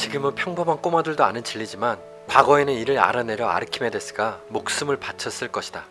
지금은 평범한 꼬마들도 아는 진리지만 과거에는 이를 알아내려 아르키메데스가 목숨을 바쳤을 것이다.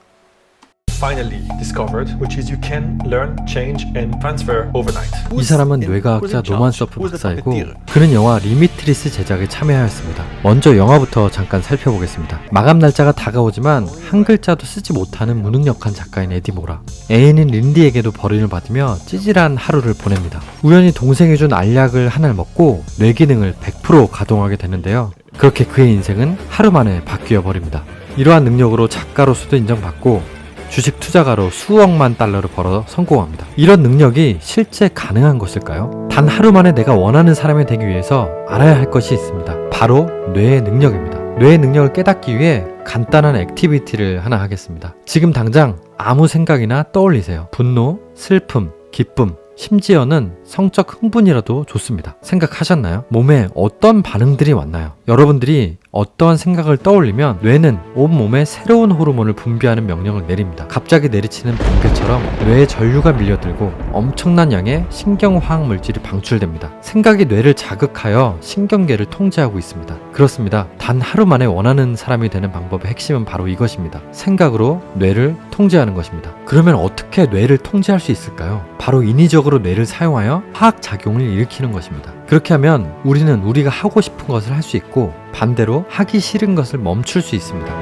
finally discovered, which is you can learn, change and transfer overnight. 이 사람은 뇌과학자 노만 서프 박사이고 그는 영화 리미트리스 제작에 참여하였습니다. 먼저 영화부터 잠깐 살펴보겠습니다. 마감 날짜가 다가오지만 한 글자도 쓰지 못하는 무능력한 작가인 에디 모라. 애인인 린디에게도 버림을 받으며 찌질한 하루를 보냅니다. 우연히 동생이 준 알약을 하나를 먹고 뇌 기능을 100% 가동하게 되는데요. 그렇게 그의 인생은 하루 만에 바뀌어 버립니다. 이러한 능력으로 작가로서도 인정받고 주식 투자가로 수억만 달러를 벌어 성공합니다. 이런 능력이 실제 가능한 것일까요? 단 하루 만에 내가 원하는 사람이 되기 위해서 알아야 할 것이 있습니다. 바로 뇌의 능력입니다. 뇌의 능력을 깨닫기 위해 간단한 액티비티를 하나 하겠습니다. 지금 당장 아무 생각이나 떠올리세요. 분노, 슬픔, 기쁨, 심지어는 성적 흥분이라도 좋습니다. 생각하셨나요? 몸에 어떤 반응들이 왔나요? 여러분들이 어떠한 생각을 떠올리면 뇌는 온몸에 새로운 호르몬을 분비하는 명령을 내립니다. 갑자기 내리치는 번개처럼 뇌에 전류가 밀려들고 엄청난 양의 신경화학 물질이 방출됩니다. 생각이 뇌를 자극하여 신경계를 통제하고 있습니다. 그렇습니다. 단 하루 만에 원하는 사람이 되는 방법의 핵심은 바로 이것입니다. 생각으로 뇌를 통제하는 것입니다. 그러면 어떻게 뇌를 통제할 수 있을까요? 바로 인위적으로 뇌를 사용하여 화학작용을 일으키는 것입니다. 그렇게 하면 우리는 우리가 하고 싶은 것을 할 수 있고 반대로 하기 싫은 것을 멈출 수 있습니다.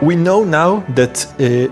We know now that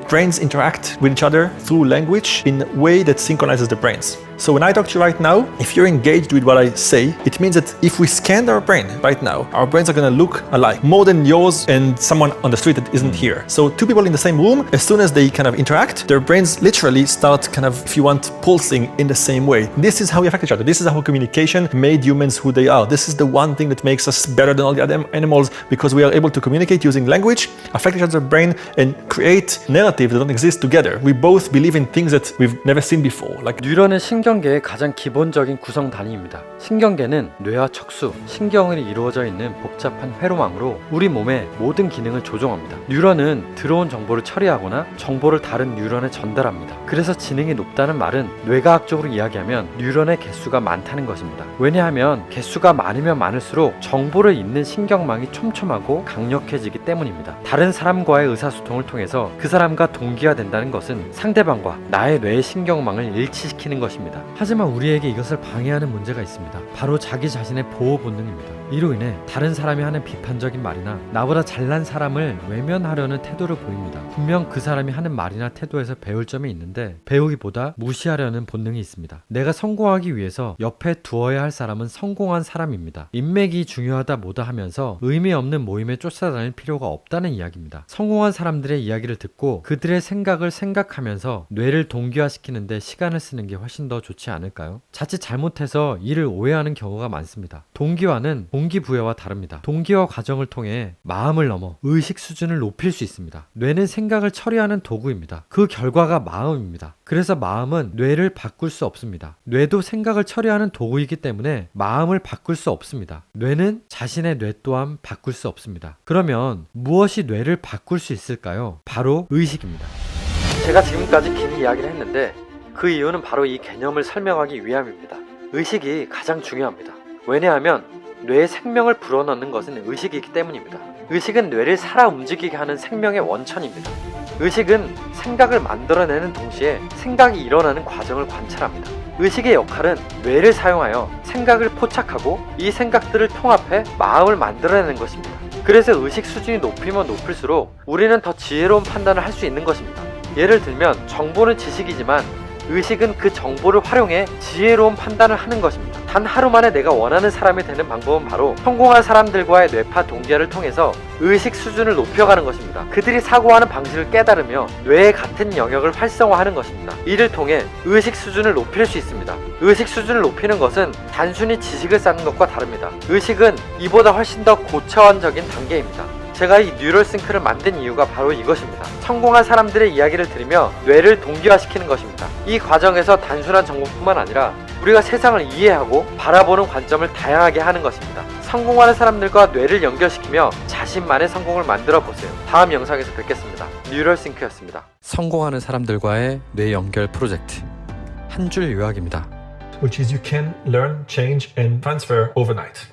brains interact with each other through language in a way that synchronizes the brains. So when I talk to you right now, if you're engaged with what I say, it means that if we scanned our brain right now, our brains are going to look alike, more than yours and someone on the street that isn't here. So two people in the same room, as soon as they kind of interact, their brains literally start kind of, if you want, pulsing in the same way. This is how we affect each other. This is how communication made humans who they are. This is the one thing that makes us better than all the other animals, because we are able to communicate using language, affect each other's brain, and create narratives that don't exist together. We both believe in things that we've never seen before. Like 뉴런은 신경계의 가장 기본적인 구성 단위입니다. 신경계는 뇌와 척수, 신경이 이루어져 있는 복잡한 회로망으로 우리 몸의 모든 기능을 조종합니다. 뉴런은 들어온 정보를 처리하거나 정보를 다른 뉴런에 전달합니다. 그래서 지능이 높다는 말은 뇌과학적으로 이야기하면 뉴런의 개수가 많다는 것입니다. 왜냐하면 개수가 많으면 많을수록 정보를 잇는 신경망이 촘촘하고 강력해지기 때문입니다. 다른 사람과의 의사소통을 통해서 그 사람과 동기가 된다는 것은 상대방과 나의 뇌의 신경망을 일치시키는 것입니다. 하지만 우리에게 이것을 방해하는 문제가 있습니다. 바로 자기 자신의 보호 본능입니다. 이로 인해 다른 사람이 하는 비판적인 말이나 나보다 잘난 사람을 외면하려는 태도를 보입니다. 분명 그 사람이 하는 말이나 태도에서 배울 점이 있는데 배우기보다 무시하려는 본능이 있습니다. 내가 성공하기 위해서 옆에 두어야 할 사람은 성공한 사람입니다. 인맥이 중요하다 뭐다 하면서 의미 없는 모임에 쫓아다닐 필요가 없다는 이야기입니다. 성공한 사람들의 이야기를 듣고 그들의 생각을 생각하면서 뇌를 동기화시키는데 시간을 쓰는 게 훨씬 더 좋지 않을까요? 자칫 잘못해서 이를 오해하는 경우가 많습니다. 동기화는 동기부여와 다릅니다. 동기화 과정을 통해 마음을 넘어 의식 수준을 높일 수 있습니다. 뇌는 생각을 처리하는 도구입니다. 그 결과가 마음입니다. 그래서 마음은 뇌를 바꿀 수 없습니다. 뇌도 생각을 처리하는 도구이기 때문에 마음을 바꿀 수 없습니다. 뇌는 자신의 뇌 또한 바꿀 수 없습니다. 그러면 무엇이 뇌를 바꿀 수 있을까요? 바로 의식입니다. 제가 지금까지 긴 이야기를 했는데 그 이유는 바로 이 개념을 설명하기 위함입니다. 의식이 가장 중요합니다. 왜냐하면 뇌의 생명을 불어넣는 것은 의식이기 때문입니다. 의식은 뇌를 살아 움직이게 하는 생명의 원천입니다. 의식은 생각을 만들어내는 동시에 생각이 일어나는 과정을 관찰합니다. 의식의 역할은 뇌를 사용하여 생각을 포착하고 이 생각들을 통합해 마음을 만들어내는 것입니다. 그래서 의식 수준이 높이면 높을수록 우리는 더 지혜로운 판단을 할 수 있는 것입니다. 예를 들면 정보는 지식이지만 의식은 그 정보를 활용해 지혜로운 판단을 하는 것입니다. 단 하루 만에 내가 원하는 사람이 되는 방법은 바로 성공한 사람들과의 뇌파 동기화를 통해서 의식 수준을 높여가는 것입니다. 그들이 사고하는 방식을 깨달으며 뇌의 같은 영역을 활성화하는 것입니다. 이를 통해 의식 수준을 높일 수 있습니다. 의식 수준을 높이는 것은 단순히 지식을 쌓는 것과 다릅니다. 의식은 이보다 훨씬 더 고차원적인 단계입니다. 제가 이 뉴럴싱크를 만든 이유가 바로 이것입니다. 성공한 사람들의 이야기를 들으며 뇌를 동기화시키는 것입니다. 이 과정에서 단순한 정보뿐만 아니라 우리가 세상을 이해하고 바라보는 관점을 다양하게 하는 것입니다. 성공하는 사람들과 뇌를 연결시키며 자신만의 성공을 만들어 보세요. 다음 영상에서 뵙겠습니다. 뉴럴싱크였습니다. 성공하는 사람들과의 뇌 연결 프로젝트. 한 줄 요약입니다. which is you can learn, change, and transfer overnight.